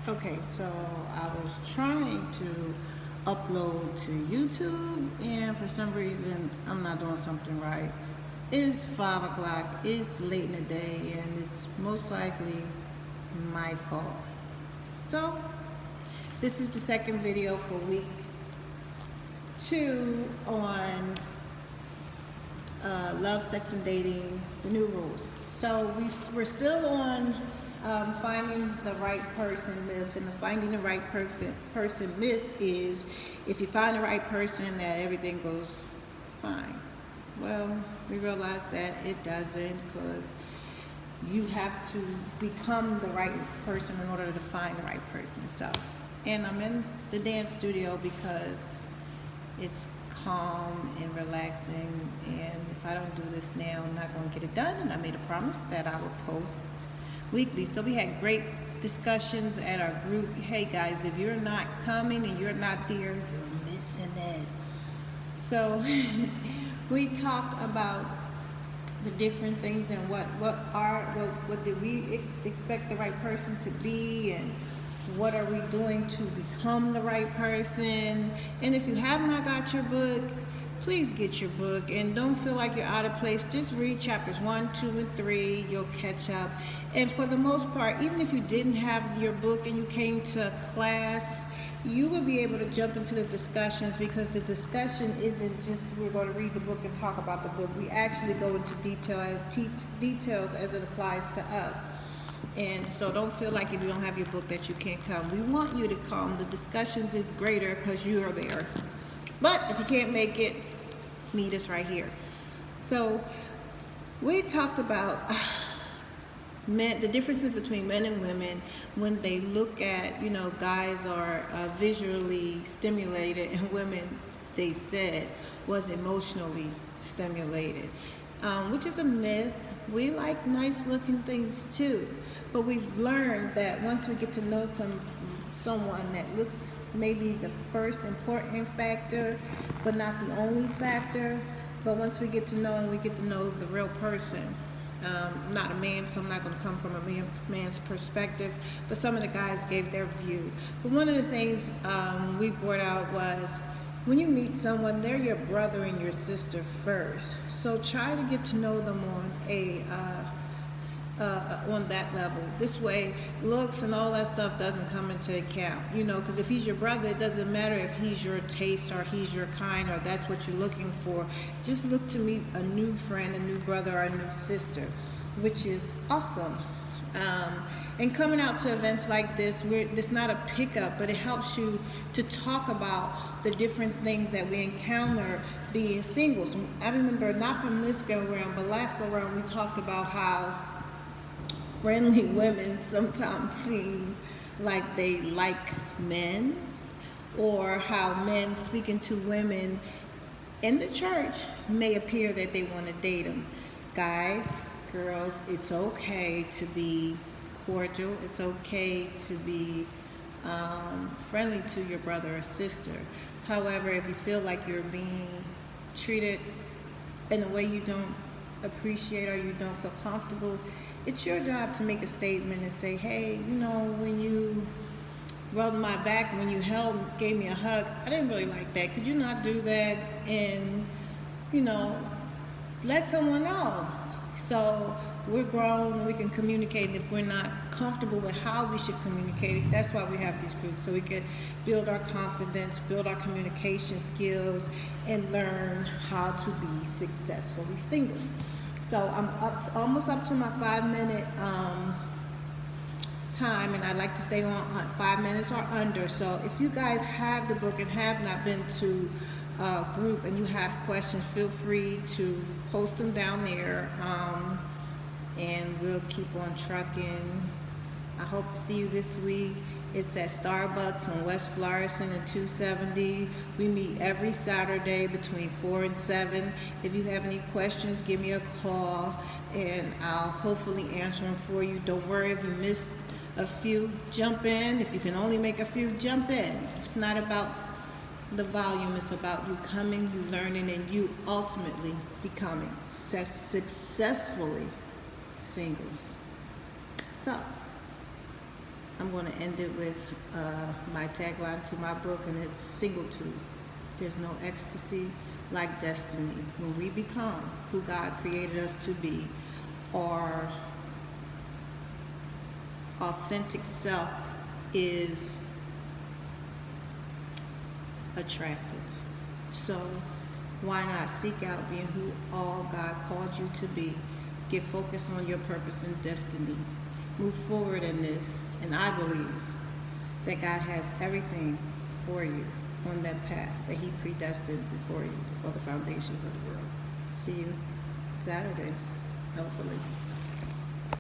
Okay, so I was trying to upload to YouTube, and for some reason, I'm not doing something right. It's 5 o'clock, it's late in the day, and it's most likely my fault. So, this is the second video for week 2 on love, sex, and dating, the new rules. So we're still on finding the right person myth, and the finding the right person myth is if you find the right person that everything goes fine. Well, we realize that it doesn't, because you have to become the right person in order to find the right person. So, and I'm in the dance studio because it's calm and relaxing, and if I don't do this now, I'm not going to get it done. And I made a promise that I would post weekly. So we had great discussions at our group. Hey guys, if you're not coming and you're not there, you're missing it. So we talked about the different things and what did we expect the right person to be, and what are we doing to become the right person. And if you have not got your book, please get your book, and don't feel like you're out of place. Just read chapters 1, 2, and 3. You'll catch up. And for the most part, even if you didn't have your book and you came to class, you will be able to jump into the discussions, because the discussion isn't just we're going to read the book and talk about the book. We actually go into details as it applies to us. And so don't feel like if you don't have your book that you can't come. We want you to come. The discussions is greater because you are there. But if you can't make it, meet us right here. So we talked about men, the differences between men and women when they look at, guys are visually stimulated, and women, they said, was emotionally stimulated, which is a myth. We like nice looking things too, but we've learned that once we get to know someone, that looks maybe the first important factor, but not the only factor. But once we get to know, and we get to know the real person. I'm not a man, so I'm not going to come from a man's perspective, but some of the guys gave their view. But one of the things we brought out was, when you meet someone, they're your brother and your sister first. So try to get to know them on that level. This way, looks and all that stuff doesn't come into account. Because if he's your brother, it doesn't matter if he's your taste or he's your kind or that's what you're looking for. Just look to meet a new friend, a new brother, or a new sister, which is awesome. And coming out to events like this, it's not a pickup, but it helps you to talk about the different things that we encounter being singles. I remember, not from this go round, but last go round, we talked about how friendly women sometimes seem like they like men, or how men speaking to women in the church may appear that they want to date them. Guys, girls, it's okay to be cordial. It's okay to be friendly to your brother or sister. However, if you feel like you're being treated in a way you don't appreciate or you don't feel comfortable, it's your job to make a statement and say, hey, when you rubbed my back, when you gave me a hug, I didn't really like that. Could you not do that? And, let someone know. So we're grown and we can communicate. If we're not comfortable with how we should communicate it, that's why we have these groups, so we can build our confidence, build our communication skills, and learn how to be successfully single. So I'm almost up to my 5-minute time, and I like to stay on 5 minutes or under. So if you guys have the book and have not been to a group and you have questions, feel free to post them down there, and we'll keep on trucking. I hope to see you this week. It's at Starbucks on West Florissant and 270. We meet every Saturday between 4 and 7. If you have any questions, give me a call, and I'll hopefully answer them for you. Don't worry if you missed a few, jump in. If you can only make a few, jump in. It's not about the volume, it's about you coming, you learning, and you ultimately becoming successfully single. So, I'm I'm going to end it with my tagline to my book, and it's singletude. There's no ecstasy like destiny. When we become who God created us to be, our authentic self is attractive. So why not seek out being who all God called you to be? Get focused on your purpose and destiny. Move forward in this, and I believe that God has everything for you on that path that He predestined before you, before the foundations of the world. See you Saturday, hopefully.